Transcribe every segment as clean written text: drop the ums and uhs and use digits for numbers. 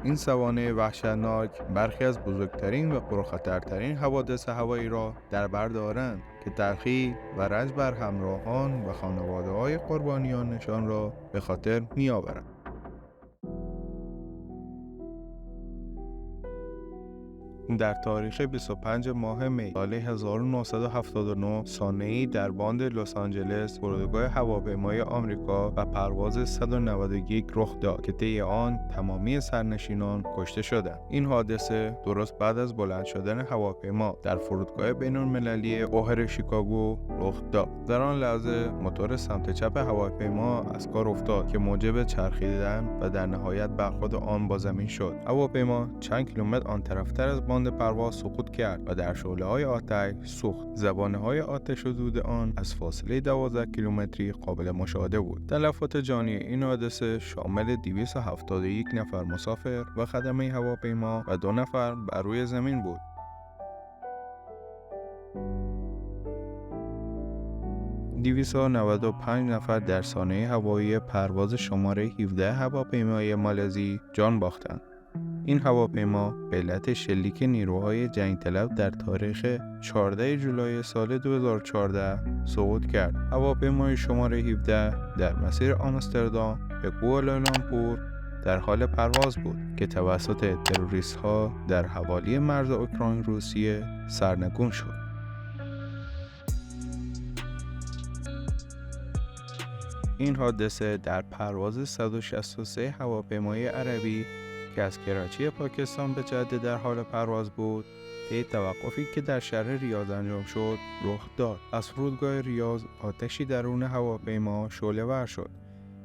این سوانح وحشتناک برخی از بزرگترین و پرخطرترین حوادث هوایی را در بر دارند که تلخی و رنج بر همراهان و خانواده‌های قربانیانشان را به خاطر می‌آورد. در تاریخ 25 ماه می سال 1979 سانحه‌ای در باند لس آنجلس فرودگاه هواپیمای آمریکا و پرواز 191 رخ داد که طی آن تمامی سرنشینان کشته شدند. این حادثه درست بعد از بلند شدن هواپیما در فرودگاه بین‌المللی اوهر شیکاگو رخ داد. در آن لحظه موتور سمت چپ هواپیما از کار افتاد که موجب چرخیدن و در نهایت برخورد آن با زمین شد. هواپیما چند کیلومتر آن طرفتر از باند پرواز سقوط کرد و در شعله‌های آتش سوخت. زبانه‌های آتش و دود آن از فاصله 12 کیلومتری قابل مشاهده بود. تلفات جانی این حادثه شامل 271 نفر مسافر و خدمه هواپیما و 2 نفر بر روی زمین بود. 295 نفر در سانحه هوایی پرواز شماره 17 هواپیمای مالزی جان باختند. این هواپیما به علت شلیک نیروهای جنگ طلب در تاریخ 14 جولای سال 2014 سقوط کرد. هواپیمای شماره 17 در مسیر آمستردام به کوالالامپور در حال پرواز بود که توسط تروریست‌ها در حوالی مرز اوکراین روسیه سرنگون شد. این حادثه در پرواز 163 هواپیمای عربی که از کراچی پاکستان به جده در حال پرواز بود، طی توقفی که در شهر ریاض انجام شد، رخ داد. از فرودگاه ریاض آتشی درون هواپیما شعله‌ور شد.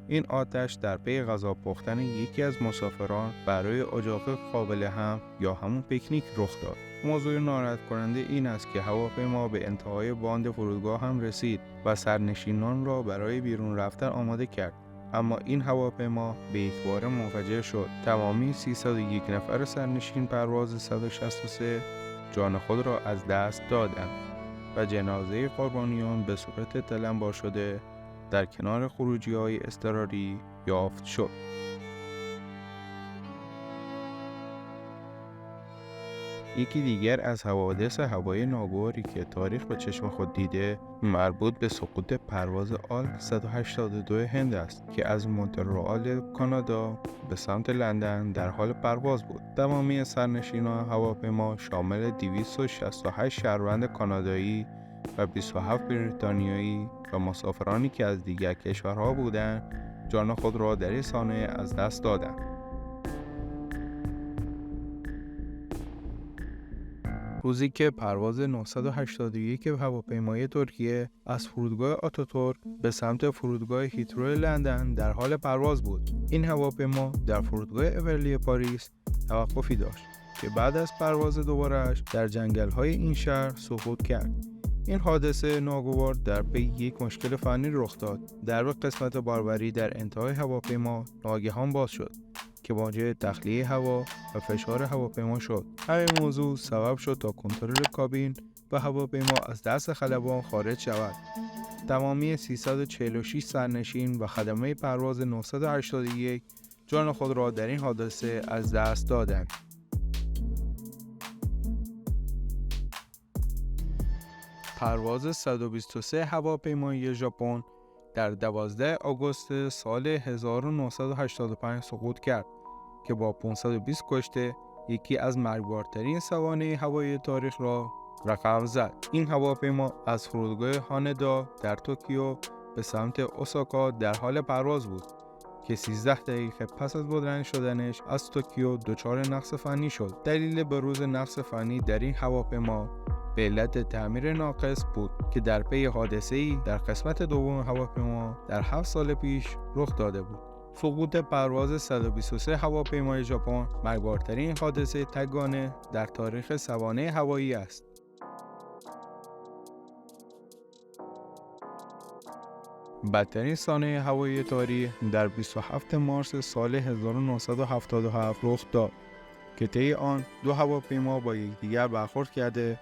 این آتش در پی غذا پختن یکی از مسافران برای اجاق قابل حمل یا همون پیکنیک رخ داد. موضوع ناراحت کننده این است که هواپیما به انتهای باند فرودگاه هم رسید و سرنشینان را برای بیرون رفتن آماده کرد. اما این هواپیما به یکباره منفجر شد. تمامی 301 نفر سرنشین پرواز 163 جان خود را از دست دادند و جنازه قربانیان به صورت تلمبار شده در کنار خروجی‌های اضطراری یافت شد. یکی دیگر از حوادث هوایی ناگواری که تاریخ به چشم خود دیده مربوط به سقوط پرواز آل 182 هند است که از مونترئال کانادا به سمت لندن در حال پرواز بود. تمامی سرنشینان هواپیما شامل 268 شهروند کانادایی و 27 بریتانیایی و مسافرانی که از دیگر کشورها بودند جان خود را در این سانحه از دست دادند. روزی که پرواز 981 هواپیمای ترکیه از فرودگاه آتاتورک به سمت فرودگاه هیترو لندن در حال پرواز بود. این هواپیما در فرودگاه اورلی پاریس توقفی داشت که بعد از پرواز دوباره‌اش در جنگل‌های این شهر سقوط کرد. این حادثه ناگوار در پی یک مشکل فنی رخ داد. درب قسمت باربری در انتهای هواپیما ناگهان باز شد که موجب تخلیه هوا و فشار هواپیما شد. همین موضوع سبب شد تا کنترل کابین و هواپیما از دست خلبان خارج شود. تمامی 346 سرنشین و خدمه پرواز 981 جان خود را در این حادثه از دست دادند. پرواز 123 هواپیمای ژاپن در 12 آگوست سال 1985 سقوط کرد که با 520 کشته یکی از مرگبارترین سوانح هوایی تاریخ را رقم زد. این هواپیما از فرودگاه هاندا در توکیو به سمت اوساکا در حال پرواز بود که 13 دقیقه پس از بلند شدنش از توکیو دچار نقص فنی شد. دلیل بروز نقص فنی در این هواپیما به علت تعمیر ناقص بود که در پی حادثه‌ای در قسمت دوم هواپیما در 7 سال پیش رخ داده بود. سقوط پرواز 123 هواپیمای ژاپن مرگبارترین حادثه تگانه در تاریخ سوانح هوایی است. بدترین سانحه هوایی تاریخ در 27 مارس سال 1977 رخ داد که طی آن 2 هواپیما با یکدیگر برخورد کرده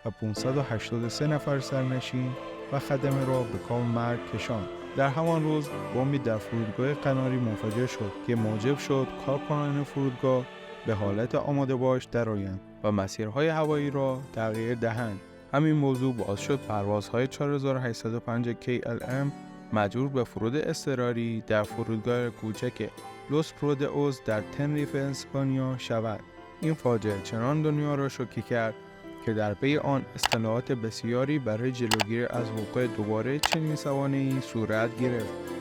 و 583 نفر سرنشین و خدمه را به کام مرگ کشاند. در همان روز بمبی در فرودگاه قناری منفجر شد که موجب شد کارکنان فرودگاه به حالت آماده باش درآیند و مسیرهای هوایی را تغییر دهند. همین موضوع باعث شد پروازهای 4805 KLM مجبور به فرود اضطراری در فرودگاه کوچک لوس رودئوس در تنریف اسپانیا شود. این فاجعه چنان دنیا را شوکه کرد که در پی آن اصطلاحات بسیاری برای جلوگیری از وقوع دوباره چنین سوانه‌ای صورت گرفت.